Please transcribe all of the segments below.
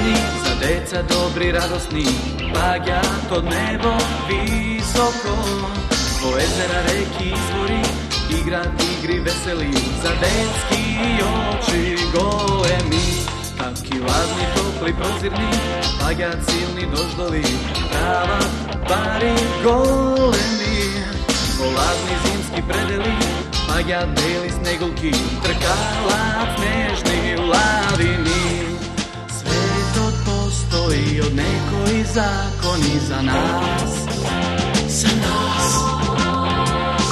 prozirni, za deca dobri, radosni, pagjat od nebo visoko. Po jezera, reki, izvori, igrat igri veseli, za detski oči golemi. Taki lazni, topli, prozirni, pagjat silni, doždovi, trava, pari golemi. Volazni zimski predeli, pagjat beli snegulki, trkalac nežni u lavini. Svet postoji od nekoj zakoni za nas, za nas.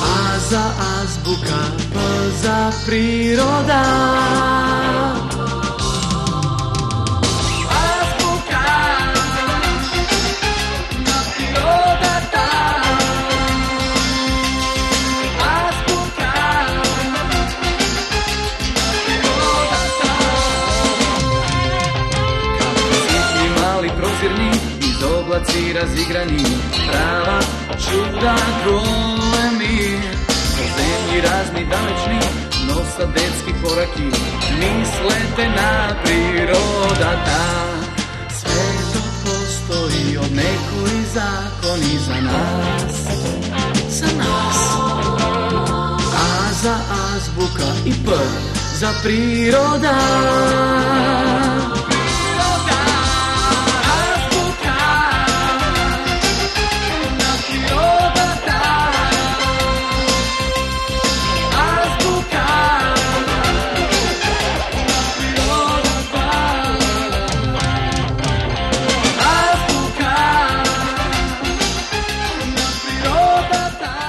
A za azbuka, P za priroda. Oblaci razigrani, prava čuda golemi. Po zemlji razni dalečni, nosa detski koraki, mislete na priroda ta. Sve to postoji od nekoj zakoni za nas, za nas. A za azbuka i P za priroda.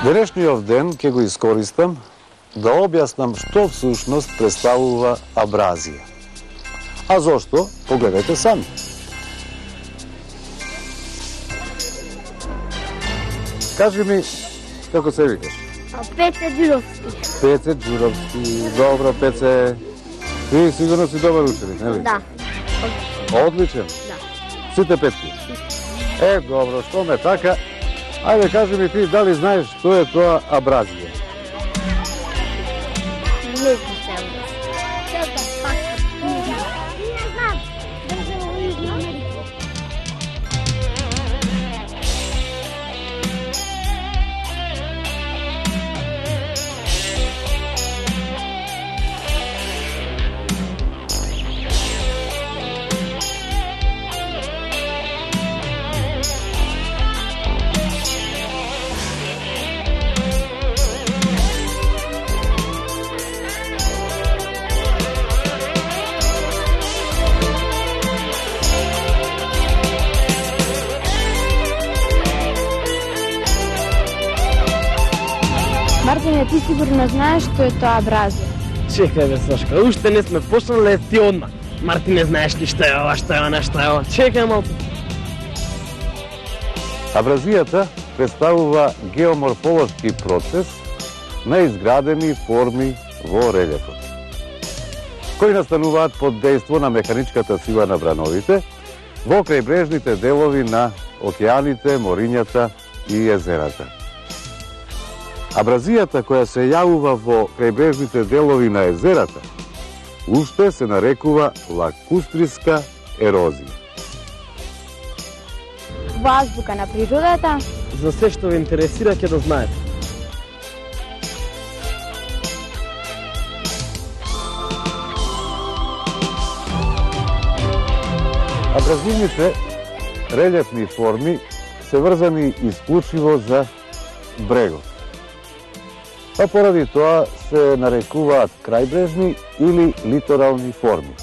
Денешниот ден ќе го искористам да објаснам што всушност представува абразија. А зошто? Погледайте сами. Кажи ми, како се викаш? Пеце Ѓуровски. Пеце Ѓуровски. Добро, Пеце. Ти сигурно си добар ученик, нели? Да. Одличен? Да. Сите петки? Добро, што ме така. Ајде, кажи ми ти, дали знаеш што е тоа абразија? Не знам. Не знам. Држава у Јужна Америка. Мартине, ти сигурно знаеш што е тоа абразија? Чекај бе, Сашка, уште не сме почнале, ти одма. Мартине, знаеш ли што е ова, што е она, што е ова? Чекај малку. Абразијата представува геоморфолошки процес на изградени форми во релјефот, кои настануваат под дејство на механичката сила на брановите во крајбрежните делови на океаните, морињата и езерата. Абразијата која се јавува во крајбрежните делови на езерата уште се нарекува лакустриска ерозија. Во азбука на природата? За се што ве интересира ќе да знаете. Абразивните релјефни форми се врзани исклучиво за брегот. Па поради тоа се нарекуваат крајбрежни или литорални форми.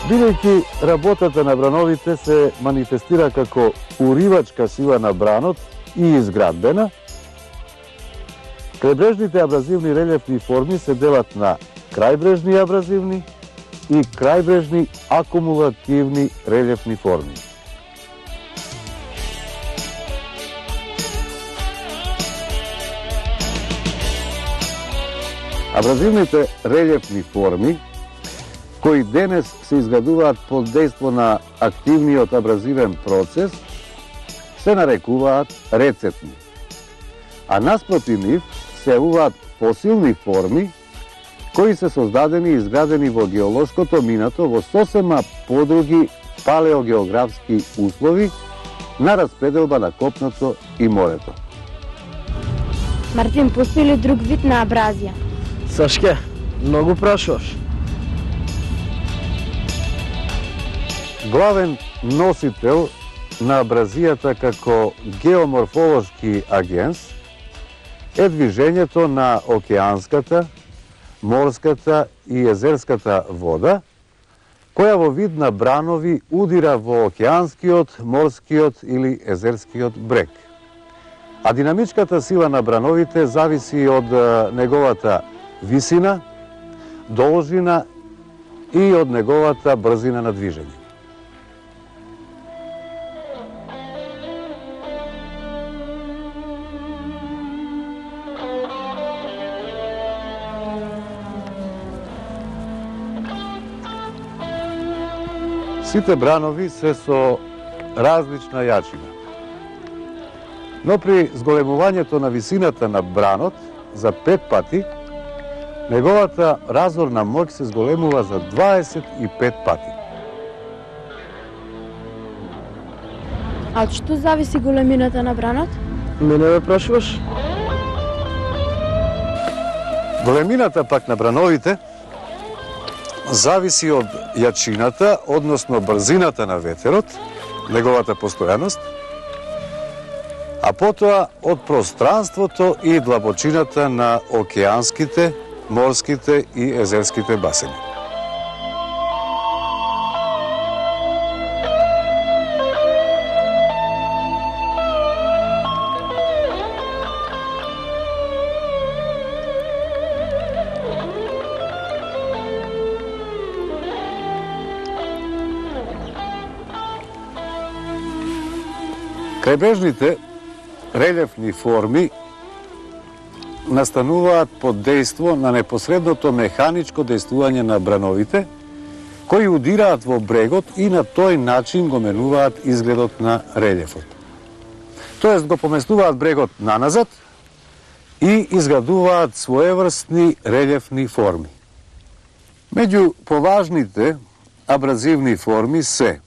Бидејќи работата на брановите се манифестира како уривачка сила на бранот и изградбена, крајбрежните абразивни релјефни форми се делат на крајбрежни абразивни и крајбрежни акумулативни релјефни форми. Абразивните релјефни форми, кои денес се изградуваат под дејство на активниот абразивен процес, се нарекуваат рецетни. А наспроти нив се јавуваат фосилни форми, кои се создадени и изградени во геолошкото минато во сосема подруги палеогеографски услови на распределба на копното и морето. Мартин, постои ли друг вид на абразија? Сашке, многу прашуваш. Главен носител на абразијата како геоморфолошки агенс е движењето на океанската, морската и езерската вода, која во вид на бранови удира во океанскиот, морскиот или езерскиот брег. А динамичката сила на брановите зависи од неговата висина, должина и од неговата брзина на движење. Сите бранови се со различна јачина. Но при зголемувањето на висината на бранот за 5 пати, неговата разорна моќ се зголемува за 25 пати. А од што зависи големината на бранот? Мене ме прашуваш? Големината пак на брановите зависи од јачината, односно брзината на ветерот, неговата постојаност, а потоа од пространството и длабочината на океанските, морските и езерските басени. Крајбрежните релефни форми настануваат под дејство на непосредното механичко дејствување на брановите, кои удираат во брегот и на тој начин го менуваат изгледот на релефот. Тоест го поместуваат брегот наназад и изградуваат своеврстни релефни форми. Меѓу поважните абразивни форми се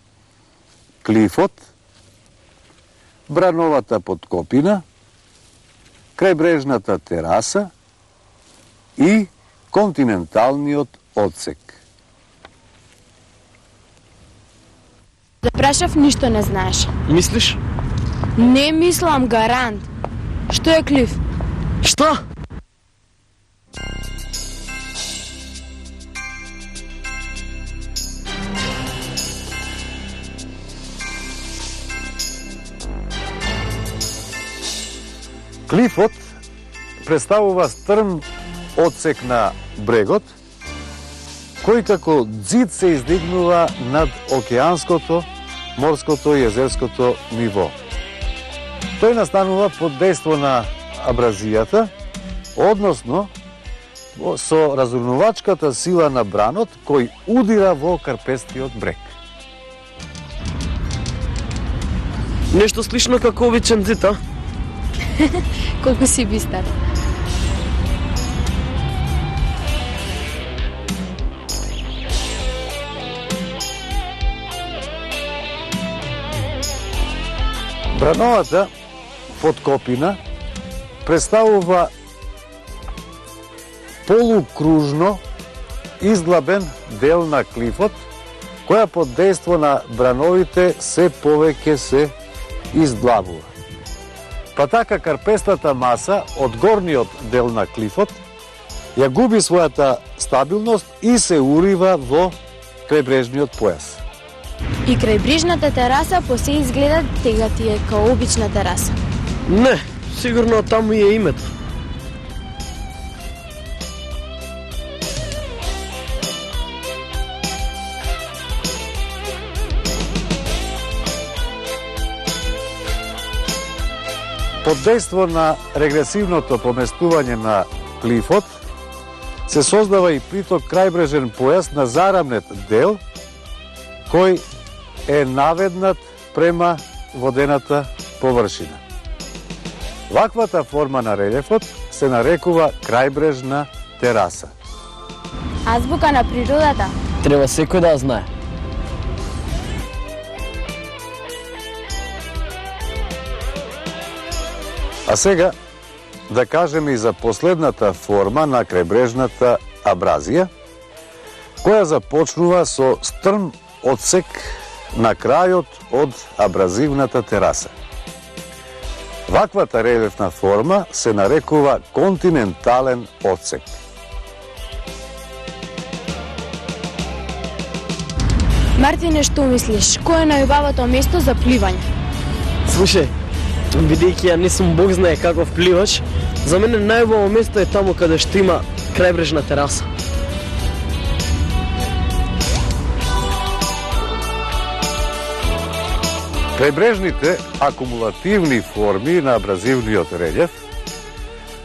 клифот, брановата подкопина, крајбрежната тераса и континенталниот одсек. Да прашав, ништо не знаеш. Мислиш? Не мислам, гарант. Што е клиф? Што? Клифот представува стрм одсек на брегот, кој како ѕид се издигнува над океанското, морското и езерското ниво. Тој настанува под дејство на абразијата, односно со разурнувачката сила на бранот кој удира во карпестиот брег. Нешто слично како обичен ѕид, а? Колку си бистар. Брановата подкопина представува полукружно издлабен дел на клифот, која под дејство на брановите се повеќе се издлабува. Па така карпестата маса од горниот дел на клифот ја губи својата стабилност и се урива во крајбрежниот појас. И крајбрежната тераса по се изгледа тега ти е као обична тераса. Не, сигурно таму е името. Под дејство на регресивното поместување на клифот, се создава и приток крајбрежен појас на зарамнет дел, кој е наведнат према водената површина. Ваквата форма на релефот се нарекува крајбрежна тераса. Азбука на природата. Треба секој да ја знае. А сега да кажеме и за последната форма на крајбрежната абразија, која започнува со стрм одсек на крајот од абразивната тераса. Ваквата релефна форма се нарекува континентален одсек. Мартине, што мислиш? Кој е најубавото место за пливање? Слушај, бидејќи ја не сум бог знае каков пливач, за мене најубаво место е таму каде што има крајбрежна тераса. Крајбрежните акумулативни форми на абразивниот релјеф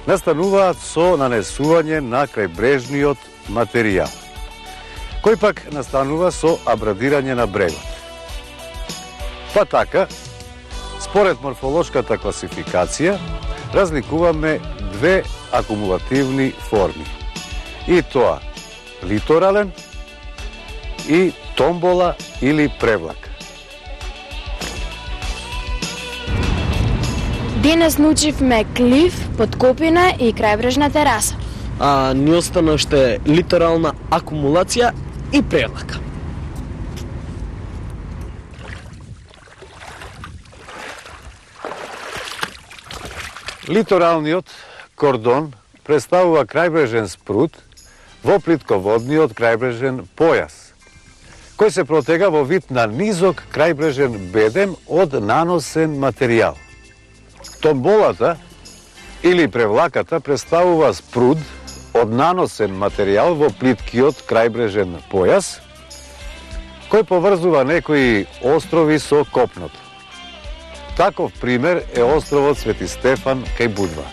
настануваат со нанесување на крајбрежниот материјал, кој пак настанува со абрадирање на брегот. Па така, според морфолошката класификација, разликуваме две акумулативни форми. И тоа литорален и томбола или превлака. Денес научивме клиф, подкопина и крајбрежна тераса. А ни остана уште литорална акумулација и превлака. Литоралниот кордон представува крајбрежен спрут во плитководниот крајбрежен појас, кој се протега во вид на низок крајбрежен бедем од наносен материјал. Томболата или превлаката представува спруд од наносен материјал во плиткиот крајбрежен појас, кој поврзува некои острови со копното. Таков пример е островот Свети Стефан кај Будва.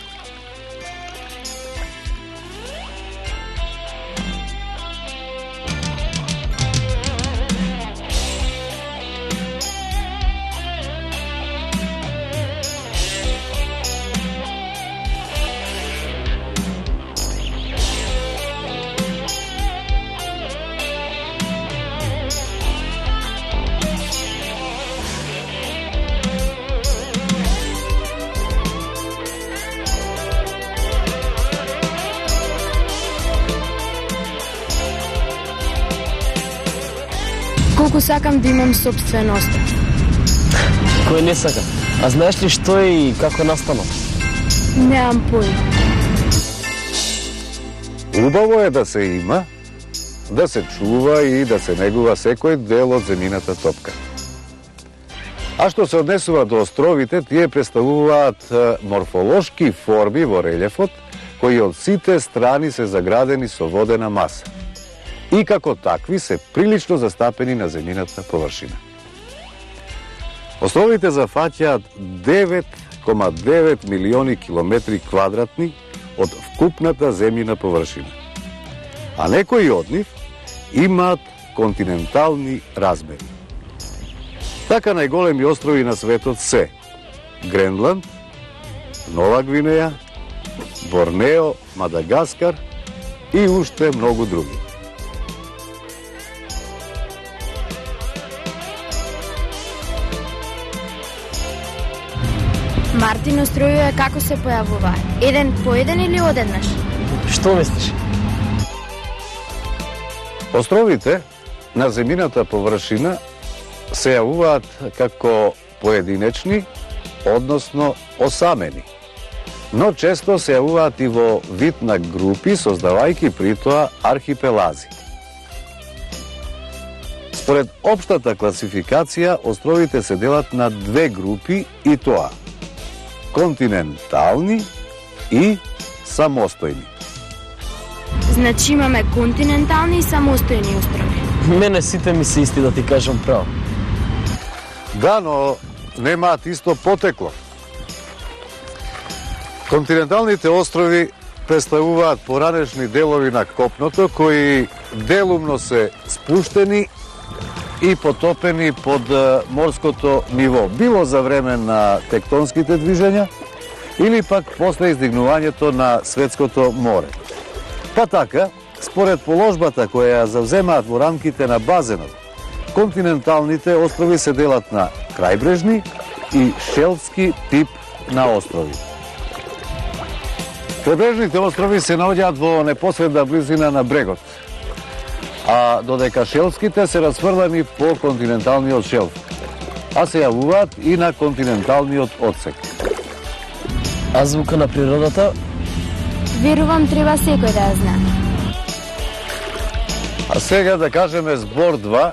Колку сакам да имам собствен остров. Кој не сака? А знаеш ли што е и како настанал? Немам поим. Убаво е да се има, да се чува и да се негува секој дел од земјината топка. А што се однесува до островите, тие представуваат морфолошки форми во релјефот, кои од сите страни се заградени со водена маса и како такви се прилично застапени на земјината површина. Островите зафаќаат 9,9 милиони километри квадратни од вкупната земјина површина, а некои од нив имаат континентални размери. Така најголеми острови на светот се Гренланд, Нова Гвинеја, Борнео, Мадагаскар и уште многу други. Мартин, островите како се појавуваат? Еден по еден или одеднаш? Што мислиш? Островите на земјината површина се јавуваат како поединечни, односно осамени, но често се јавуваат и во вид на групи, создавајќи притоа архипелази. Според општата класификација, островите се делат на две групи и тоа континентални и самостојни. Значи имаме континентални и самостојни острови. Мене сите ми се исти, да ти кажам право. Да, но немаат исто потекло. Континенталните острови представуваат поранешни делови на копното кои делумно се спуштени и потопени под морското ниво, било за време на тектонските движења или пак после издигнувањето на светското море. Па така, Според положбата која ја завземаат во рамките на базенот, континенталните острови се делат на крајбрежни и шелфски тип на острови. Крајбрежните острови се наоѓаат во непосредна близина на брегот, а додека шелфските се расфрлани по континенталниот шелф, а се јавуваат и на континенталниот одсек. Азбука на природата? Верувам треба секој да ја знае. А сега да кажеме збор 2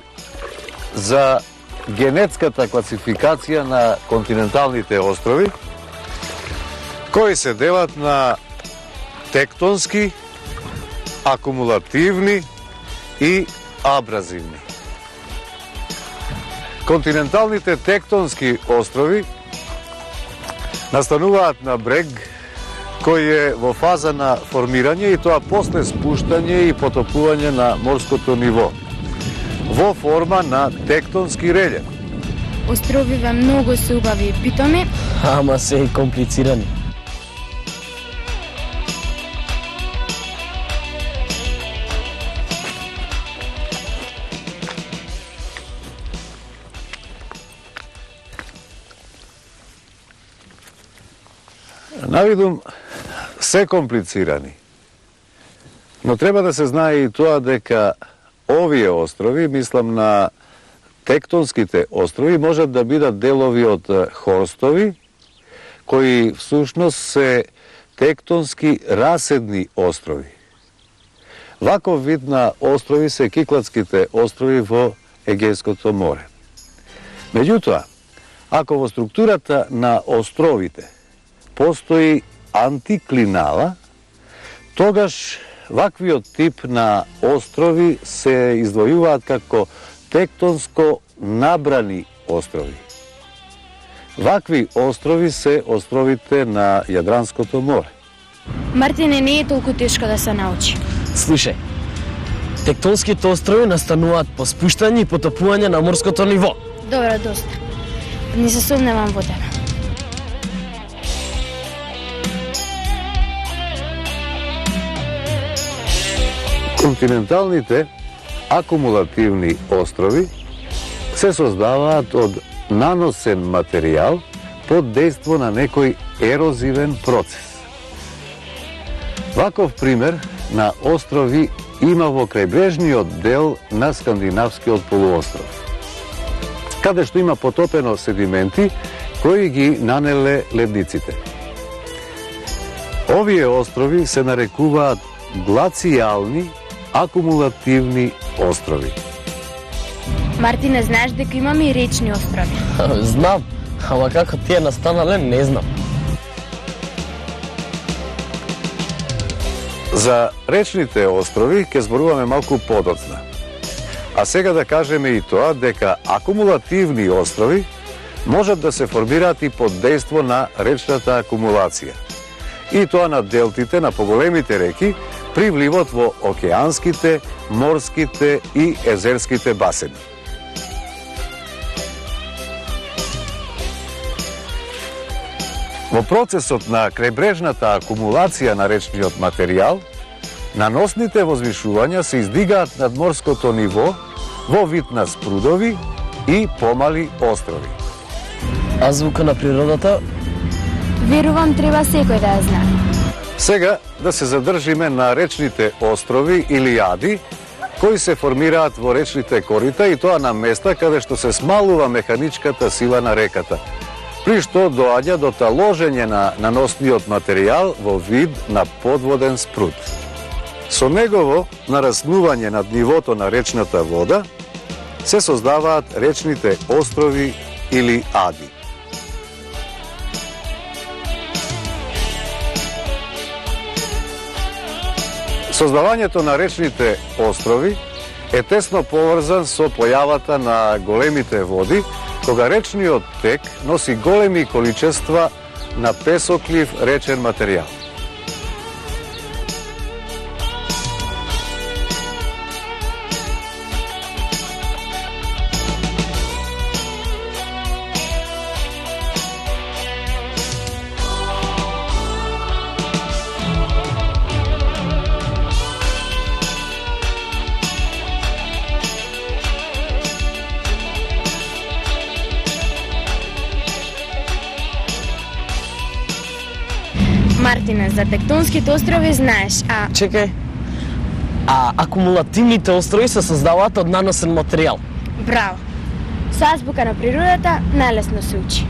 за генетската класификација на континенталните острови, кои се делат на тектонски, акумулативни и абразивни. Континенталните тектонски острови настануваат на брег кој е во фаза на формирање и тоа после спуштање и потопување на морското ниво во форма на тектонски релјеф. Островиве многу се убави и питоми. Ама се и комплицирани. Навидум се комплицирани. Но треба да се знае и тоа дека овие острови, мислам на тектонските острови, можат да бидат делови од хорстови, кои всушност се тектонски раседни острови. Ваков вид на острови се Кикладските острови во Егејското море. Меѓутоа, ако во структурата на островите постои антиклинала, тогаш ваквиот тип на острови се издвојуваат како тектонско набрани острови. Вакви острови се островите на Јадранското море. Мартине, не е толку тешко да се научи. Слушај, тектонските острови настануваат по спуштање и потопување на морското ниво. Добро, доста. Не се сумневам во тебе. Континенталните акумулативни острови се создаваат од наносен материјал под дејство на некој ерозивен процес. Ваков пример на острови има во крајбрежниот дел на скандинавскиот полуостров, каде што има потопено седименти кои ги нанеле ледниците. Овие острови се нарекуваат глацијални акумулативни острови. Мартине, знаеш дека имаме и речни острови? Знам, ама како тие настанале, не знам. За речните острови ќе зборуваме малку подоцна. А сега да кажеме и тоа дека акумулативни острови можат да се формираат и под дејство на речната акумулација. И тоа на делтите на поголемите реки при вливот во океанските, морските и езерските басени. Во процесот на крајбрежната акумулација на речниот материјал, наносните возвишувања се издигаат над морското ниво во вид на спрудови и помали острови. Азбука на природата? Верувам треба секој да ја знае. Сега да се задржиме на речните острови или јади, кои се формираат во речните корита и тоа на места каде што се смалува механичката сила на реката, при што доаѓа до таложење на наносниот материјал во вид на подводен спруд. Со негово нараснување над нивото на речната вода се создаваат речните острови или ади. Создавањето на речните острови е тесно поврзан со појавата на големите води, кога речниот тек носи големи количества на песоклив речен материјал. Мартине, за тектонските острови знаеш, а Чекај. А акумулативните острови се создаваат од наносен материјал. браво. Со азбука на природата најлесно се учи.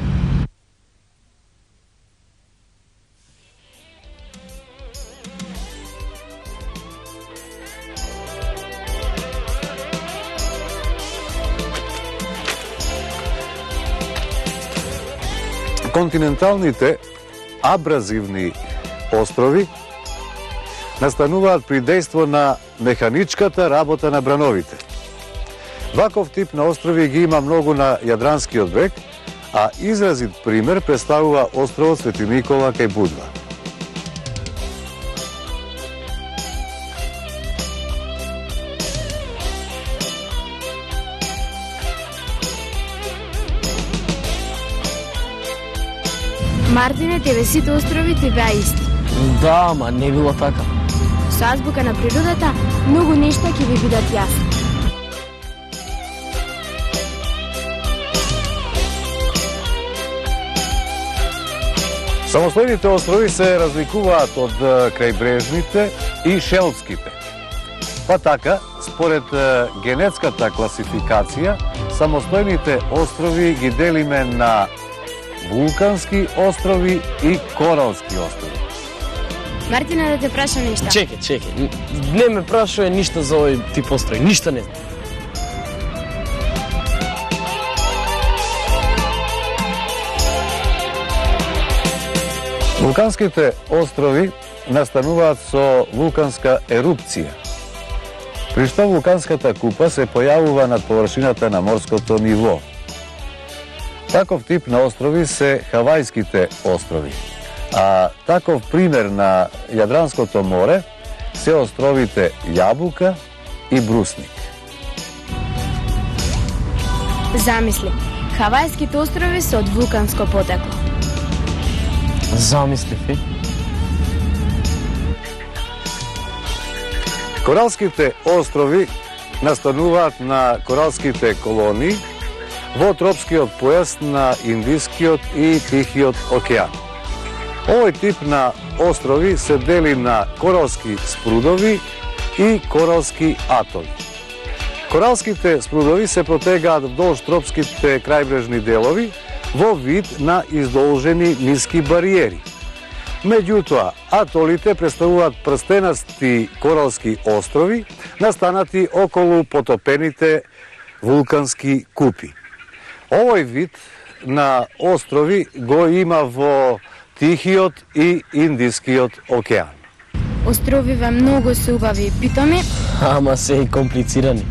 Континенталните абразивни острови настануваат при дејство на механичката работа на брановите. Ваков тип на острови ги има многу на Јадранскиот брег, а изразит пример представува островот Свети Никола кај Будва. Мартине, тебе сите острови ти беа исти. Да, ама не било така. Со азбука на природата многу нешта ќе ви бидат јасни. Самостојните острови се разликуваат од крајбрежните и шелфските. Па така, според генетската класификација, самостојните острови ги делиме на вулкански острови и коралски острови. Мартине, да те прашам нешта. Чекај. Не ме прашува ништо за овој тип острови, ништо не знам. Вулканските острови настануваат со вулканска ерупција, при што вулканската купа се појавува над површината на морското ниво. Таков тип на острови се Хавајските острови, а таков пример на Јадранското море се островите Јабука и Брусник. Замисли, Хавајските острови се од вулканско потекло. Замислив е. Коралските острови настануваат на коралските колонии во тропскиот појас на Индискиот и Тихиот океан. Овој тип на острови се дели на коралски спрудови и коралски атоли. Коралските спрудови се протегаат вдолж тропските крајбрежни делови во вид на издолжени ниски бариери. Меѓутоа, атолите представуваат прстенасти коралски острови настанати околу потопените вулкански купи. Овој вид на острови го има во Тихиот и Индискиот океан. Островиве многу се убави и питоми, Ама се и комплицирани.